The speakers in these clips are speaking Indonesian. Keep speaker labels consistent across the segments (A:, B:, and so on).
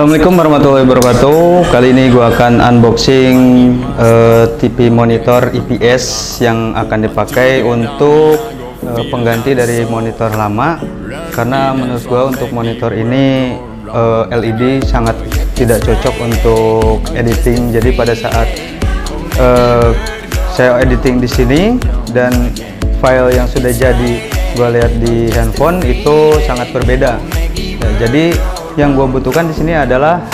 A: Assalamualaikum warahmatullahi wabarakatuh. Kali ini gue akan unboxing TV monitor IPS yang akan dipakai untuk pengganti dari monitor lama. Karena menurut gue untuk monitor ini LED sangat tidak cocok untuk editing. Jadi pada saat saya editing di sini dan file yang sudah jadi gue lihat di handphone itu sangat berbeda. Jadi yang gue butuhkan di sini adalah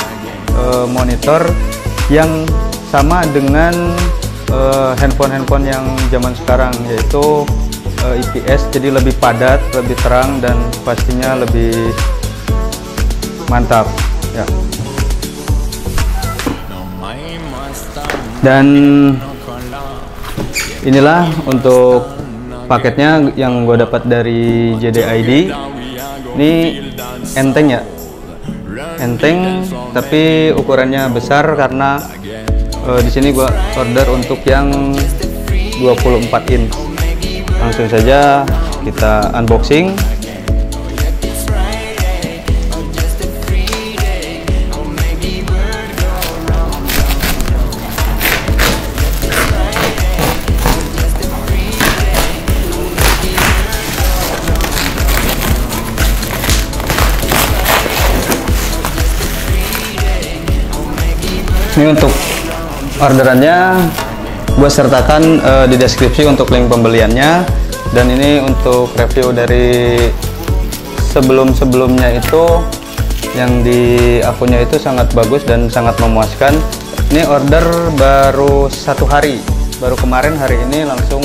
A: monitor yang sama dengan handphone yang zaman sekarang, yaitu IPS, jadi lebih padat, lebih terang, dan pastinya lebih mantap ya. Dan inilah untuk paketnya yang gue dapat dari JDID. Ini enteng ya, enteng tapi ukurannya besar karena di sini gua order untuk yang 24 inch. Langsung saja kita unboxing. Ini untuk orderannya gue sertakan di deskripsi untuk link pembeliannya, dan ini untuk review dari sebelumnya itu yang di akunnya itu sangat bagus dan sangat memuaskan. Ini order baru 1 hari, baru kemarin hari ini langsung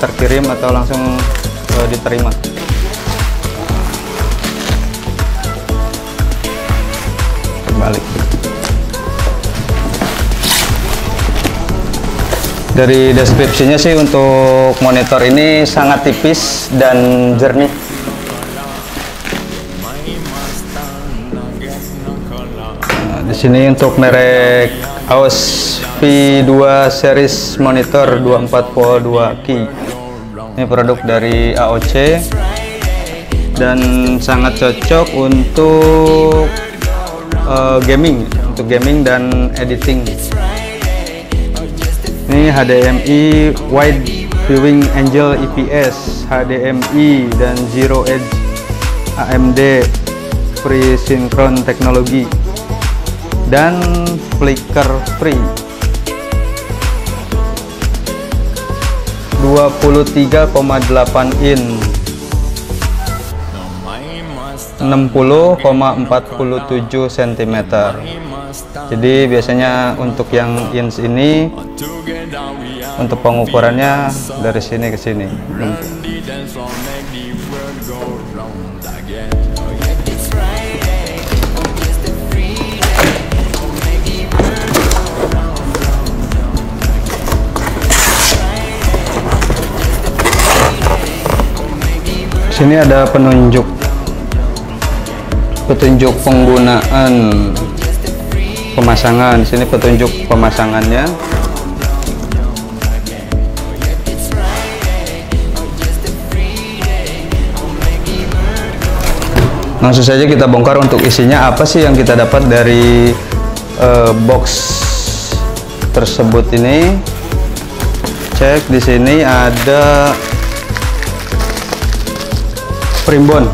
A: terkirim atau langsung diterima. Balik. Dari deskripsinya sih untuk monitor ini sangat tipis dan jernih. Nah, di sini untuk merek AOS V2 series monitor 24 volt 2 key. Ini produk dari AOC dan sangat cocok untuk gaming dan editing. Ini HDMI Wide Viewing Angle IPS, HDMI dan Zero Edge AMD Free Synchron teknologi, dan flicker free. 23,8 in, 60,47 cm. Jadi biasanya untuk yang inch ini untuk pengukurannya dari sini ke sini. Sini ada petunjuk penggunaan pemasangan. Di sini petunjuk pemasangannya. Langsung saja kita bongkar untuk isinya apa sih yang kita dapat dari box tersebut ini. Cek di sini ada primbon,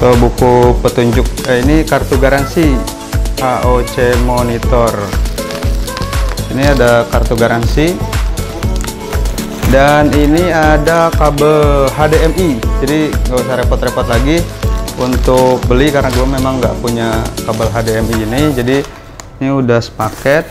A: buku petunjuk, ini kartu garansi AOC monitor. Ini ada kartu garansi, dan ini ada kabel HDMI. Jadi nggak usah repot-repot lagi untuk beli, karena gue memang nggak punya kabel HDMI ini. Jadi ini udah sepaket.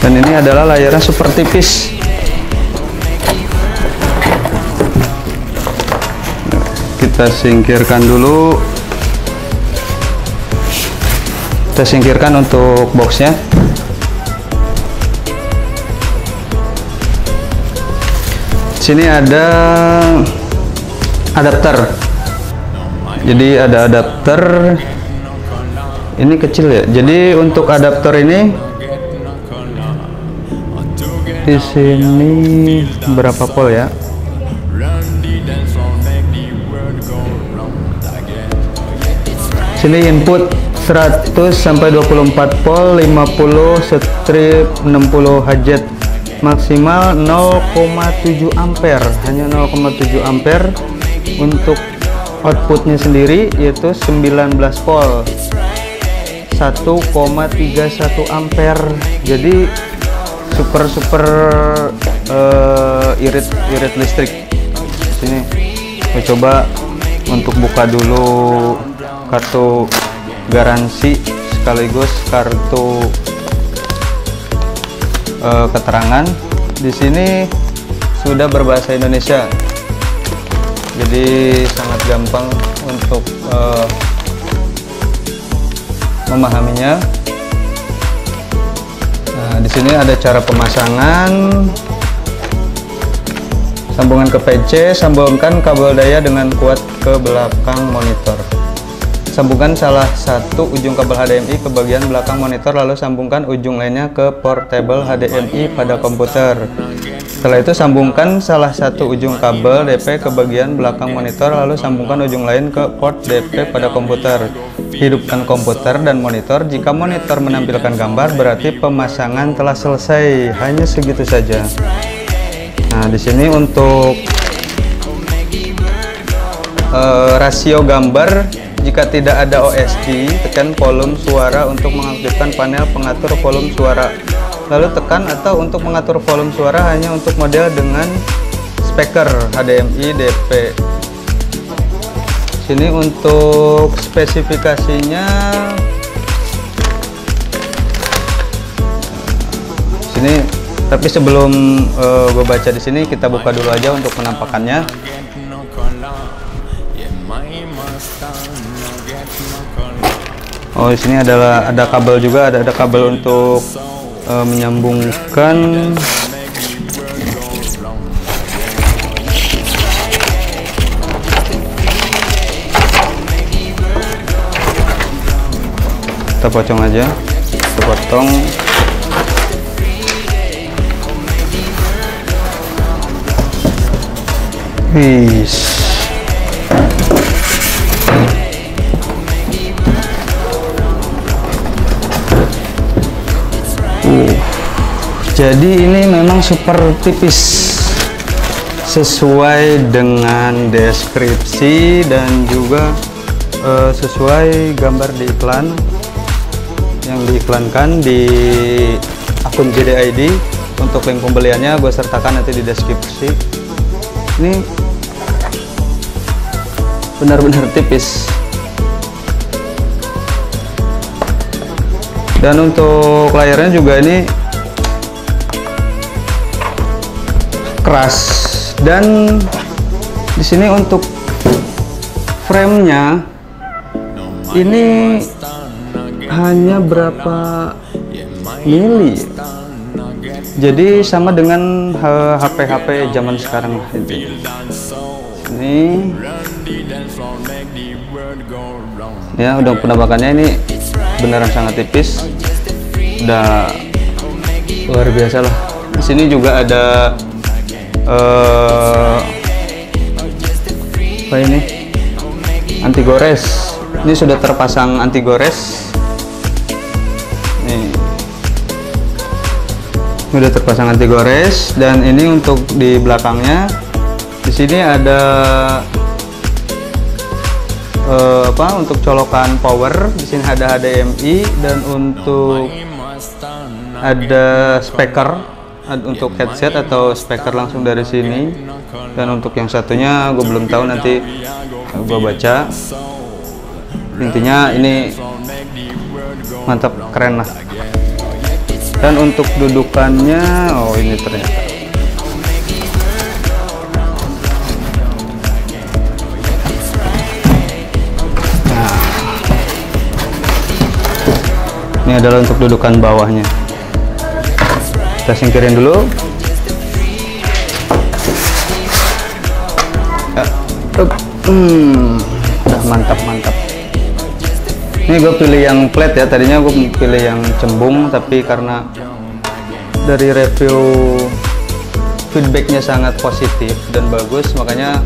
A: Dan ini adalah layarnya super tipis. Kita singkirkan dulu. Kita singkirkan untuk boxnya. Sini ada adapter. Jadi ada adapter. Ini kecil ya. Jadi untuk adapter ini di sini berapa volt ya? Sini input 100 sampai 24 volt, 50 strip 60 Hz, maksimal 0,7 ampere, hanya 0,7 ampere. Untuk outputnya sendiri yaitu 19 volt, 1,31 ampere. Jadi super irit listrik. Sini saya coba untuk buka dulu kartu garansi sekaligus kartu keterangan. Di sini sudah berbahasa Indonesia, jadi sangat gampang untuk memahaminya. Nah, di sini ada cara pemasangan. Sambungan ke PC, sambungkan kabel daya dengan kuat ke belakang monitor. Sambungkan salah satu ujung kabel HDMI ke bagian belakang monitor, lalu sambungkan ujung lainnya ke portable HDMI pada komputer. Setelah itu sambungkan salah satu ujung kabel DP ke bagian belakang monitor, lalu sambungkan ujung lain ke port DP pada komputer. Hidupkan komputer dan monitor. Jika monitor menampilkan gambar, berarti pemasangan telah selesai. Hanya segitu saja. Nah, di sini untuk rasio gambar, jika tidak ada OSD, tekan volume suara untuk mengaktifkan panel pengatur volume suara. Lalu tekan atau untuk mengatur volume suara hanya untuk model dengan speaker HDMI DP. Sini untuk spesifikasinya, sini. Tapi sebelum gue baca di sini, kita buka dulu aja untuk penampakannya. Oh, di sini ada kabel juga, ada kabel untuk menyambungkan. Kita potong aja, kita potong. Jadi ini memang super tipis sesuai dengan deskripsi dan juga sesuai gambar di iklan yang diiklankan di akun JDID. Untuk link pembeliannya gue sertakan nanti di deskripsi. Ini benar-benar tipis. Dan untuk layarnya juga ini keras. Dan di sini untuk frame-nya ini hanya berapa mili. Jadi sama dengan HP-HP zaman sekarang lah intinya. Ini ya, udah penampakannya ini beneran sangat tipis, udah luar biasa lah. Di sini juga ada apa ini, anti gores. Ini sudah terpasang anti gores. Nih, sudah terpasang anti gores. Dan ini untuk di belakangnya, di sini ada untuk colokan power. Di sini ada HDMI dan untuk ada speaker, untuk headset atau speaker langsung dari sini. Dan untuk yang satunya gue belum tahu, nanti gue baca. Intinya ini mantap, keren lah. Dan untuk dudukannya, oh ini ternyata ini adalah untuk dudukan bawahnya. Kita singkirin dulu. Udah mantap. Ini gue pilih yang flat ya, tadinya gue pilih yang cembung, tapi karena dari review feedbacknya sangat positif dan bagus, makanya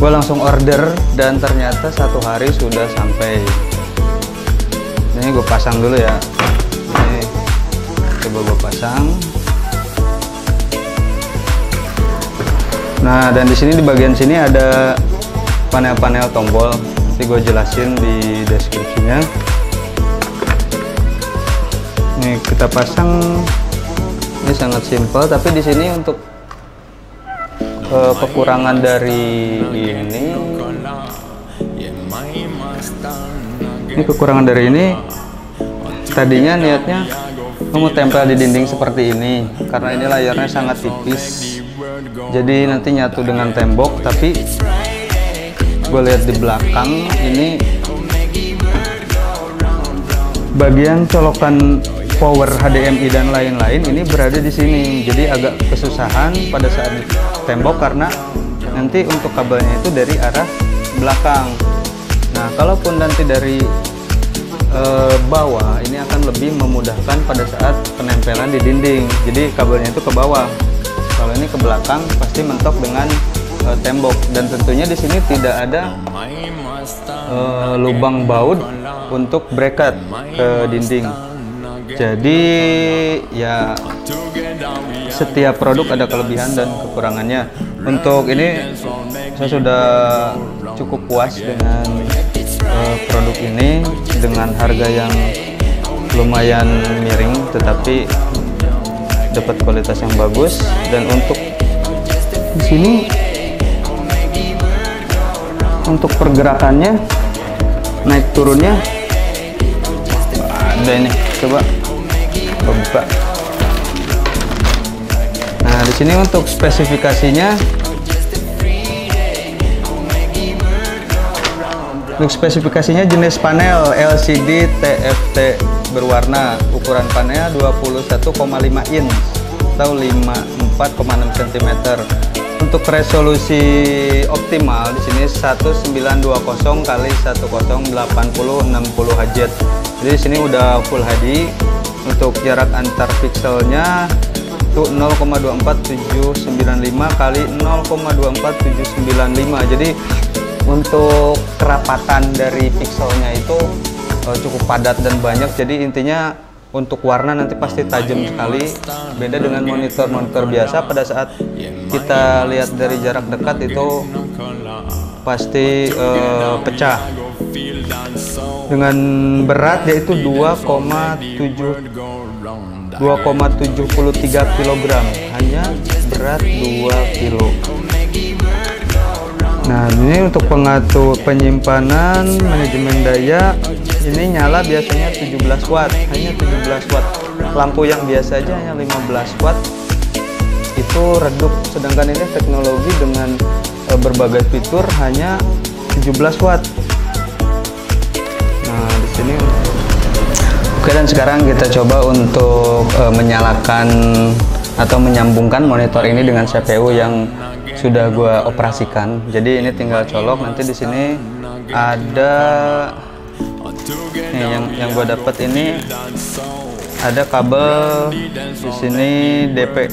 A: gue langsung order dan ternyata 1 hari sudah sampai. Ini gue pasang dulu ya. Ini coba gue pasang. Nah, dan di sini di bagian sini ada panel-panel tombol. Nanti gue jelasin di deskripsinya. Ini kita pasang. Ini sangat simpel, tapi di sini untuk kekurangan dari ini kekurangan dari ini. Tadinya niatnya mau tempel di dinding seperti ini, karena ini layarnya sangat tipis. Jadi nanti nyatu dengan tembok, tapi gue lihat di belakang ini bagian colokan power HDMI dan lain-lain ini berada di sini. Jadi agak kesusahan pada saat tembok karena nanti untuk kabelnya itu dari arah belakang. Nah, kalaupun nanti dari bawah, ini akan lebih memudahkan pada saat penempelan di dinding. Jadi kabelnya itu ke bawah. Kalau ini ke belakang pasti mentok dengan tembok, dan tentunya di sini tidak ada lubang baut untuk bracket ke dinding. Jadi ya setiap produk ada kelebihan dan kekurangannya. Untuk ini saya sudah cukup puas dengan produk ini dengan harga yang lumayan miring, tetapi dapat kualitas yang bagus. Dan untuk di sini untuk pergerakannya naik turunnya ada, ini coba buka. Nah, di sini untuk spesifikasinya, jenis panel LCD TFT berwarna, ukuran panel 21,5 inch atau 54,6 cm. Untuk resolusi optimal di sini 1920 x 1080 60 Hz. Jadi di sini udah Full HD. Untuk jarak antar pixelnya itu 0,24795 x 0,24795. Jadi untuk kerapatan dari pixelnya itu cukup padat dan banyak. Jadi intinya untuk warna nanti pasti tajam sekali. Beda dengan monitor biasa, pada saat kita lihat dari jarak dekat itu pasti pecah. Dengan berat yaitu 2,73 kg, hanya berat 2 kg. Nah, ini untuk pengatur penyimpanan, manajemen daya, ini nyala biasanya 17 watt, hanya 17 watt. Lampu yang biasa aja hanya 15 watt, itu redup. Sedangkan ini teknologi dengan berbagai fitur hanya 17 watt. Nah, di sini. Oke, dan sekarang kita coba untuk menyalakan atau menyambungkan monitor ini dengan CPU yang sudah gua operasikan. Jadi ini tinggal colok. Nanti di sini ada nih yang gua dapat ini ada kabel di sini DP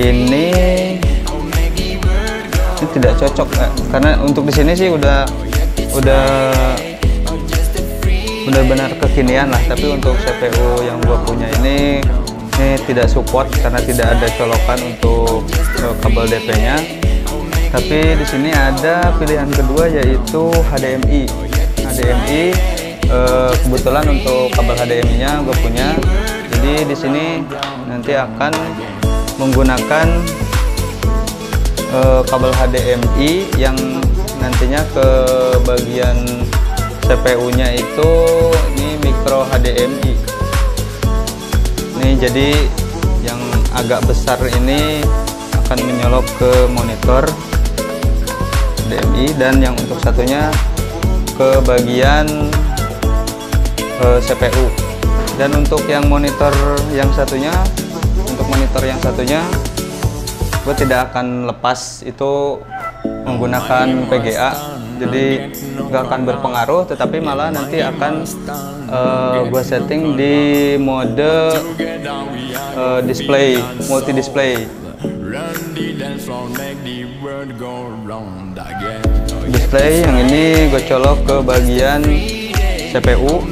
A: ini tidak cocok karena untuk di sini sih udah benar-benar kekinian lah, tapi untuk CPU yang gua punya ini tidak support karena tidak ada colokan untuk kabel DP-nya. Tapi di sini ada pilihan kedua yaitu HDMI. Kebetulan untuk kabel HDMI-nya gue punya. Jadi di sini nanti akan menggunakan kabel HDMI yang nantinya ke bagian CPU-nya itu ini micro HDMI. Ini jadi yang agak besar ini akan menyolok ke monitor HDMI, dan yang untuk satunya ke bagian CPU. Dan untuk yang monitor yang satunya, gue tidak akan lepas itu menggunakan PGA, jadi nggak akan berpengaruh, tetapi malah nanti akan gue setting di mode display, multi display. Display yang ini gue colok ke bagian CPU.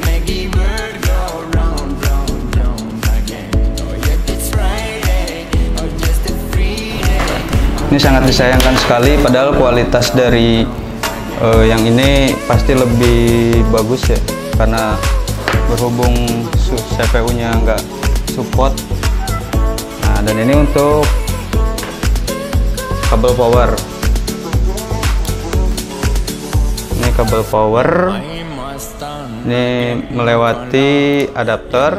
A: Ini sangat disayangkan sekali, padahal kualitas dari yang ini pasti lebih bagus ya, karena berhubung CPU-nya nggak support. Nah, dan ini untuk kabel power. Ini kabel power. Ini melewati adapter.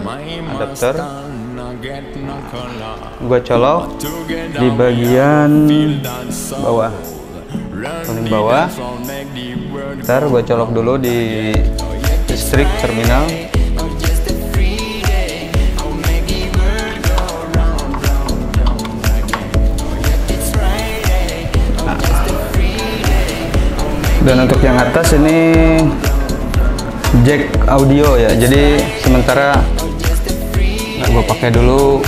A: Gue colok di bagian bawah, paling bawah. Ntar gue colok dulu di listrik terminal. Dan untuk yang atas ini jack audio ya, jadi sementara gue pakai dulu.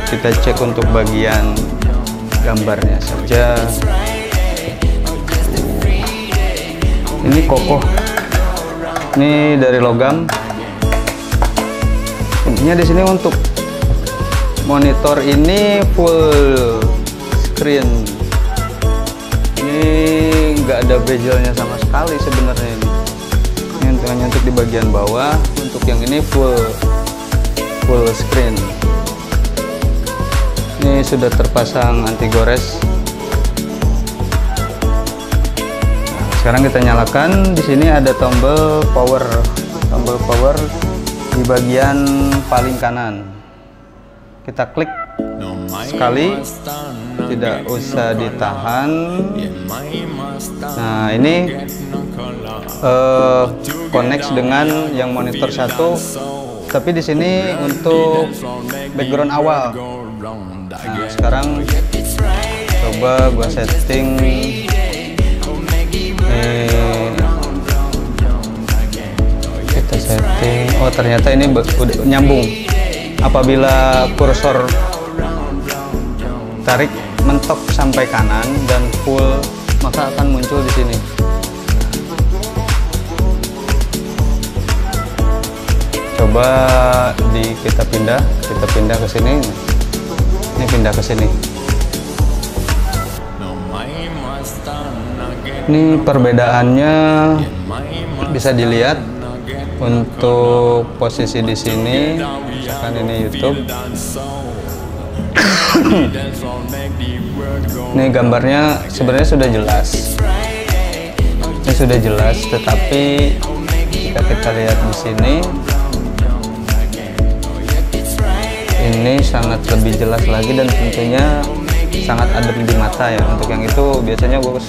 A: Kita cek untuk bagian gambarnya saja. Ini kokoh, ini dari logam. Intinya di sini untuk monitor ini full screen. Ini nggak ada bezelnya sama sekali sebenarnya ini. Hanya untuk di bagian bawah. Untuk yang ini full screen. Ini sudah terpasang anti gores. Nah, sekarang kita nyalakan. Di sini ada tombol power. Tombol power di bagian paling kanan. Kita klik sekali, tidak usah ditahan. Nah, ini connect dengan yang monitor satu, tapi di sini untuk background awal. Nah, sekarang coba gua setting kita setting. Oh, ternyata ini udah nyambung. Apabila kursor tarik mentok sampai kanan dan full, maka akan muncul di sini. Coba kita pindah ke sini. Ini pindah ke sini. Ini perbedaannya bisa dilihat untuk posisi di sini. Misalkan ini YouTube. Ini gambarnya sebenarnya sudah jelas. Ini sudah jelas, tetapi jika kita lihat di sini, ini sangat lebih jelas lagi dan tentunya sangat adem di mata ya. Untuk yang itu biasanya gue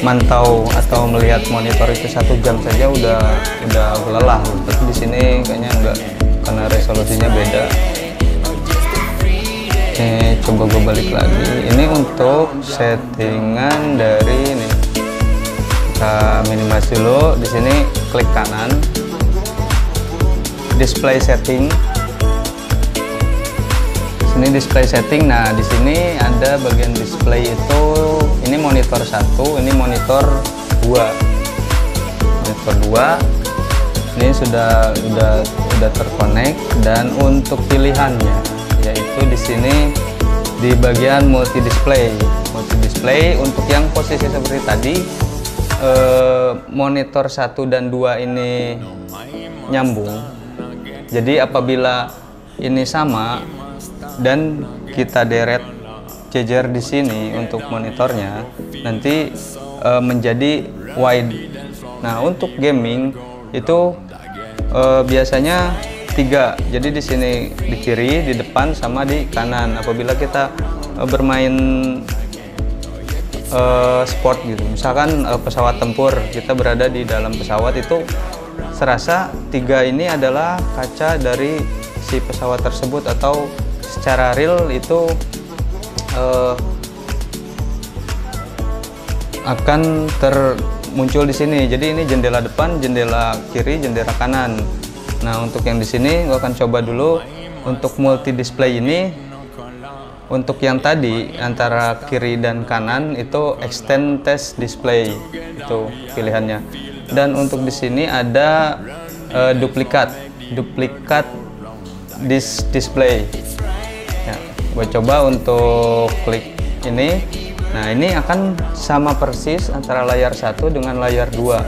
A: mantau atau melihat monitor itu 1 jam saja udah lelah. Tapi di sini kayaknya enggak, karena resolusinya beda. Oke, coba gue balik lagi. Ini untuk settingan dari ini. Kita minimize dulu. Di sini klik kanan. Display setting. Sini display setting. Nah, di sini ada bagian display itu. Ini monitor 1, ini monitor 2. Monitor 2. Ini sudah terkonek, dan untuk pilihannya yaitu di sini di bagian multi display. Multi display untuk yang posisi seperti tadi, monitor 1 dan 2 ini nyambung. Jadi apabila ini sama dan kita deret jejer di sini untuk monitornya, nanti menjadi wide. Nah, untuk gaming itu biasanya 3. Jadi di sini di kiri, di depan, sama di kanan. Apabila kita bermain sport gitu, misalkan pesawat tempur, kita berada di dalam pesawat, itu serasa 3 ini adalah kaca dari si pesawat tersebut, atau secara real itu akan muncul di sini. Jadi ini jendela depan, jendela kiri, jendela kanan. Nah, untuk yang di sini gua akan coba dulu untuk multi display ini. Untuk yang tadi antara kiri dan kanan itu extend test display, itu pilihannya. Dan untuk di sini ada duplikat display. Ya, gue coba untuk klik ini. Nah, ini akan sama persis antara layar 1 dengan layar 2.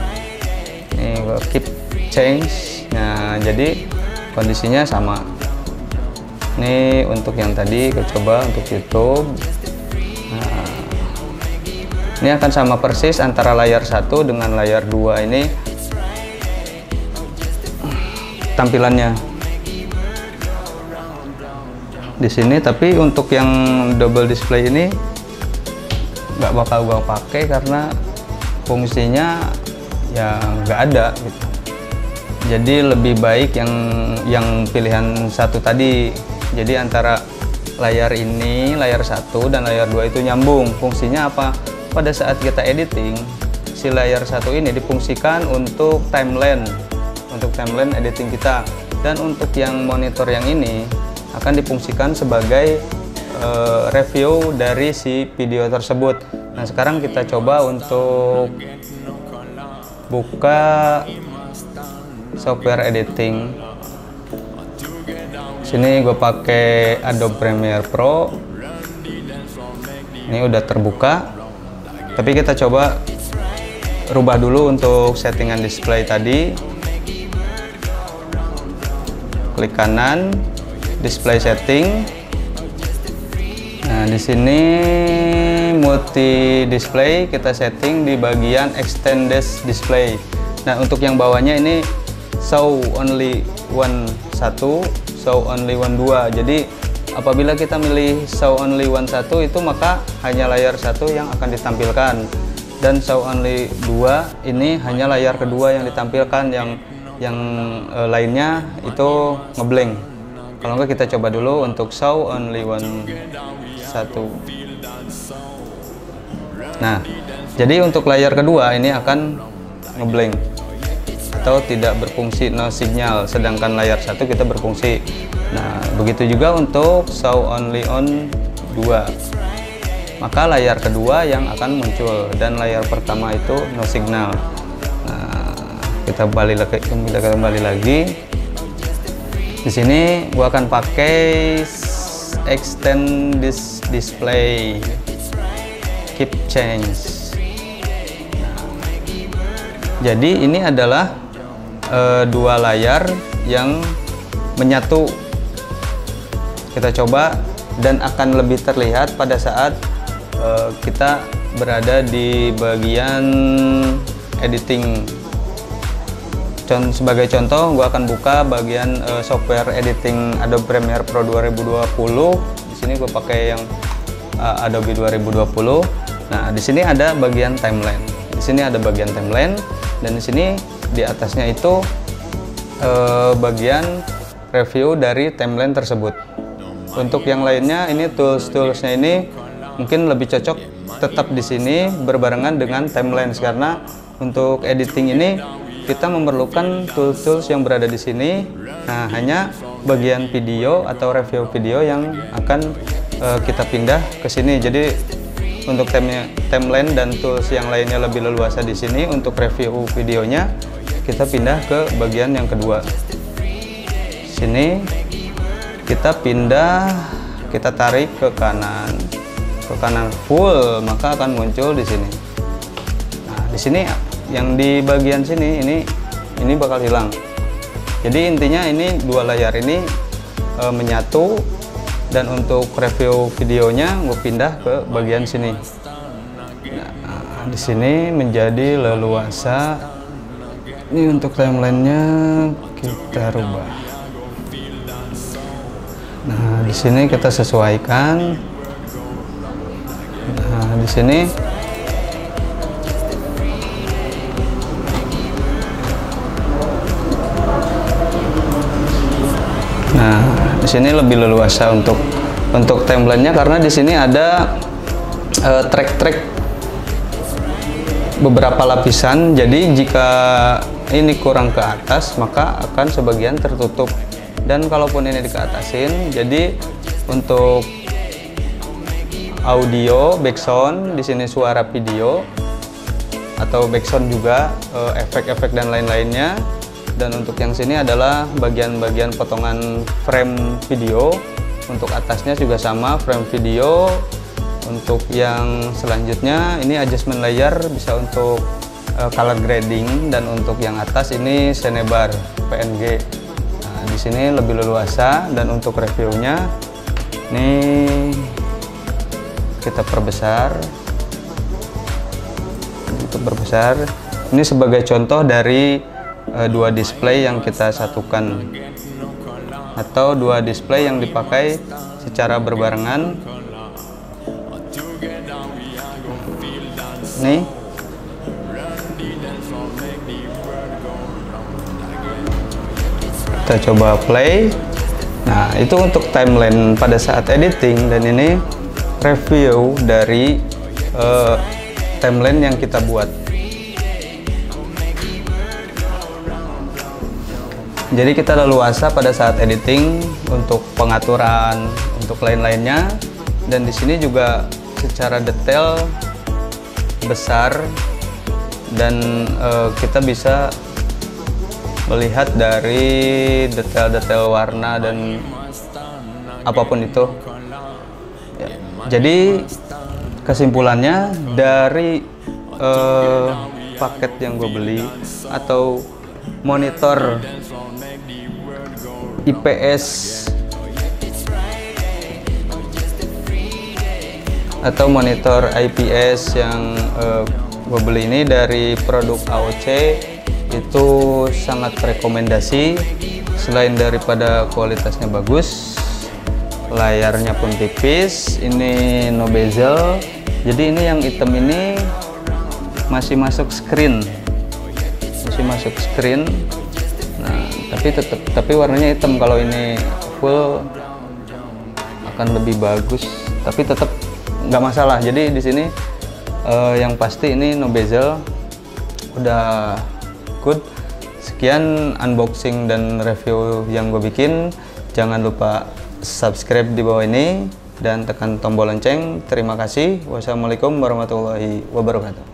A: Ini gue keep change. Nah, jadi kondisinya sama. Ini untuk yang tadi gue coba untuk YouTube. Nah, ini akan sama persis antara layar 1 dengan layar 2 ini tampilannya di sini. Tapi untuk yang double display ini nggak bakal gua pakai karena fungsinya ya nggak ada gitu. Jadi lebih baik yang pilihan satu tadi. Jadi antara layar ini, layar 1 dan layar 2 itu nyambung. Fungsinya apa? Pada saat kita editing, si layar 1 ini difungsikan untuk timeline editing kita, dan untuk yang monitor yang ini akan difungsikan sebagai review dari si video tersebut. Nah, sekarang kita coba untuk buka software editing. Sini gue pakai Adobe Premiere Pro. Ini udah terbuka. Tapi kita coba rubah dulu untuk settingan display tadi. Klik kanan, display setting. Nah, di sini multi display kita setting di bagian extended display. Nah, untuk yang bawahnya ini show only one 1, show only one 2. Jadi apabila kita milih show only one 1 itu maka hanya layar 1 yang akan ditampilkan, dan show only 2 ini hanya layar kedua yang ditampilkan, yang lainnya itu ngeblank. Kalau enggak kita coba dulu untuk show only one 1. Nah, jadi untuk layar kedua ini akan ngeblank atau tidak berfungsi, no signal, sedangkan layar 1 kita berfungsi. Nah, begitu juga untuk show only on 2, maka layar kedua yang akan muncul dan layar pertama itu no signal. Nah, kita kembali lagi. Di sini gua akan pakai extend this display, keep change. Nah, jadi ini adalah dua layar yang menyatu. Kita coba dan akan lebih terlihat pada saat kita berada di bagian editing. Sebagai contoh, gue akan buka bagian software editing Adobe Premiere Pro 2020. Di sini gue pakai yang Adobe 2020. Nah, di sini ada bagian timeline. Di sini ada bagian timeline, dan di sini di atasnya itu bagian review dari timeline tersebut. Untuk yang lainnya, ini tools-toolsnya ini mungkin lebih cocok tetap di sini berbarengan dengan timeline, karena untuk editing ini kita memerlukan tools-tools yang berada di sini. Nah, hanya bagian video atau review video yang akan kita pindah ke sini. Jadi untuk timeline dan tools yang lainnya lebih leluasa di sini. Untuk review videonya kita pindah ke bagian yang kedua. Sini kita pindah, kita tarik ke kanan full, maka akan muncul di sini. Nah, di sini yang di bagian sini ini bakal hilang. Jadi intinya ini dua layar ini menyatu, dan untuk review videonya gue pindah ke bagian sini. Nah, di sini menjadi leluasa. Ini untuk timelinenya kita rubah. Nah, di sini kita sesuaikan. Nah, di sini lebih leluasa untuk Untuk timelinenya karena di sini ada track-track beberapa lapisan, jadi jika ini kurang ke atas maka akan sebagian tertutup, dan kalaupun ini dikeatasin, jadi untuk audio, backsound, di sini suara video atau backsound juga, efek-efek dan lain-lainnya. Dan untuk yang sini adalah bagian-bagian potongan frame video. Untuk atasnya juga sama, frame video. Untuk yang selanjutnya ini adjustment layer, bisa untuk color grading, dan untuk yang atas ini Cinebar PNG. Nah, di sini lebih leluasa. Dan untuk reviewnya ini kita perbesar. Untuk perbesar ini sebagai contoh dari dua display yang kita satukan atau dua display yang dipakai secara berbarengan. Nih, kita coba play. Nah, itu untuk timeline pada saat editing, dan ini review dari timeline yang kita buat. Jadi kita leluasa pada saat editing untuk pengaturan, untuk lain-lainnya, dan di sini juga secara detail besar, dan kita bisa melihat dari detail-detail warna dan apapun itu. Ya. Jadi kesimpulannya dari paket yang gue beli atau monitor IPS atau monitor IPS yang gue beli ini dari produk AOC, itu sangat rekomendasi. Selain daripada kualitasnya bagus, layarnya pun tipis, ini no bezel, jadi ini yang hitam ini masih masuk screen. Nah, tapi warnanya hitam. Kalau ini full akan lebih bagus, tapi tetap nggak masalah. Jadi di sini yang pasti ini no bezel, udah good. Sekian unboxing dan review yang gue bikin. Jangan lupa subscribe di bawah ini dan tekan tombol lonceng. Terima kasih. Wassalamualaikum warahmatullahi wabarakatuh.